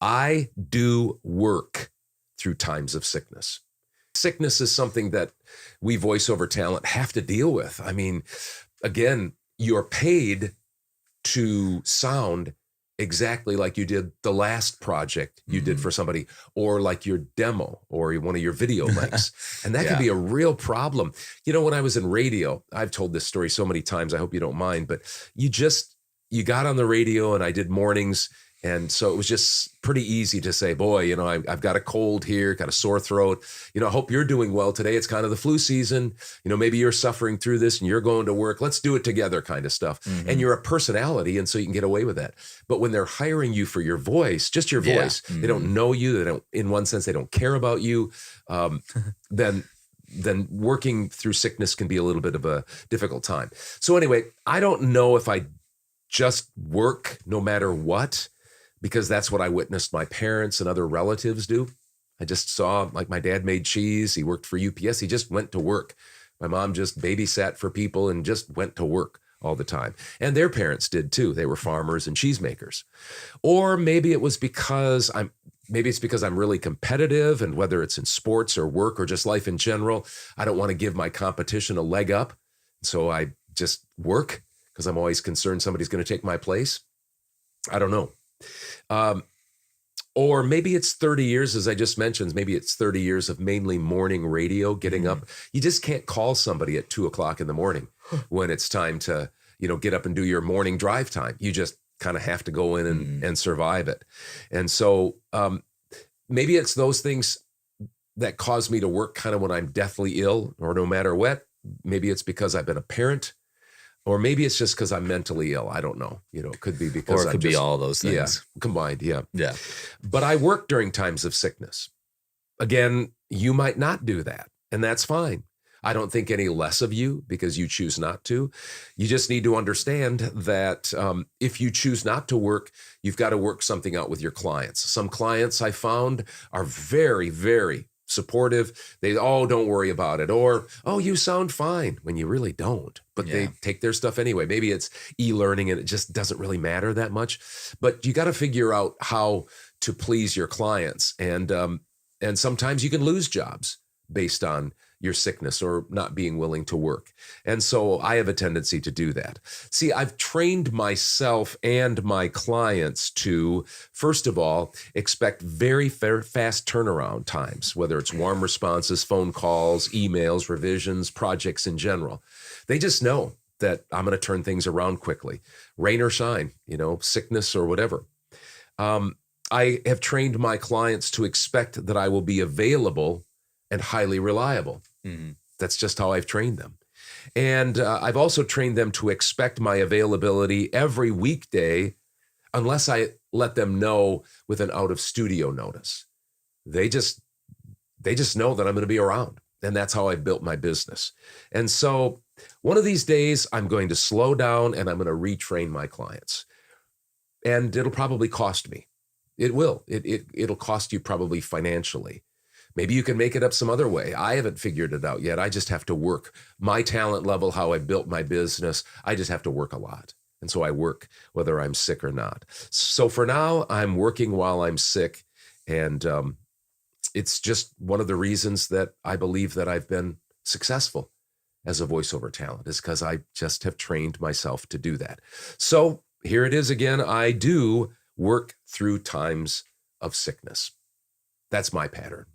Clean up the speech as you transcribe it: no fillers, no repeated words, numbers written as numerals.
I do work through times of sickness. Sickness is something that we voiceover talent have to deal with. I mean, again, you're paid to sound exactly like you did the last project you did for somebody, or like your demo or one of your video links. And that can Yeah. be a real problem. You know, when I was in radio, I've told this story so many times, I hope you don't mind, but you got on the radio and I did mornings. And so it was just pretty easy to say, boy, you know, I've got a cold here, got a sore throat. You know, I hope you're doing well today. It's kind of the flu season. You know, maybe you're suffering through this and you're going to work. Let's do it together kind of stuff. And you're a personality. And so you can get away with that. But when they're hiring you for your voice, just your voice, they don't know you. They don't, in one sense, they don't care about you. Then working through sickness can be a little bit of a difficult time. So anyway, I don't know if I just work no matter what, because that's what I witnessed my parents and other relatives do. I just saw, like, my dad made cheese. He worked for UPS. He just went to work. My mom just babysat for people and just went to work all the time. And their parents did too. They were farmers and cheesemakers. Or maybe it was because I'm really competitive, and whether it's in sports or work or just life in general, I don't want to give my competition a leg up. So I just work because I'm always concerned somebody's going to take my place. I don't know. Or maybe it's 30 years, as I just mentioned, maybe it's 30 years of mainly morning radio, getting up. You just can't call somebody at 2:00 in the morning when it's time to, you know, get up and do your morning drive time. You just kind of have to go in and survive it. And so maybe it's those things that cause me to work kind of when I'm deathly ill, or no matter what. Maybe it's because I've been a parent. Or maybe it's just because I'm mentally ill. I don't know. You know, it could be because or it could be all those things. Yeah, combined. Yeah. Yeah. But I work during times of sickness. Again, you might not do that, and that's fine. I don't think any less of you because you choose not to. You just need to understand that if you choose not to work, you've got to work something out with your clients. Some clients I found are very, very supportive. They, oh, don't worry about it. Or, oh, you sound fine, when you really don't. But they take their stuff anyway. Maybe it's e-learning and it just doesn't really matter that much. But you got to figure out how to please your clients. And sometimes you can lose jobs based on your sickness or not being willing to work. And so I have a tendency to do that. See, I've trained myself and my clients to, first of all, expect very fast turnaround times, whether it's warm responses, phone calls, emails, revisions, projects in general. They just know that I'm going to turn things around quickly, rain or shine, you know, sickness or whatever. I have trained my clients to expect that I will be available and highly reliable. That's just how I've trained them. And I've also trained them to expect my availability every weekday, unless I let them know with an out of studio notice. They just know that I'm going to be around. And that's how I built my business. And so one of these days I'm going to slow down and I'm going to retrain my clients. And it'll probably cost me. It will. It'll cost you probably financially. Maybe you can make it up some other way. I haven't figured it out yet. I just have to work. My talent level, how I built my business, I just have to work a lot. And so I work whether I'm sick or not. So for now, I'm working while I'm sick. And it's just one of the reasons that I believe that I've been successful as a voiceover talent, is because I just have trained myself to do that. So here it is again. I do work through times of sickness. That's my pattern.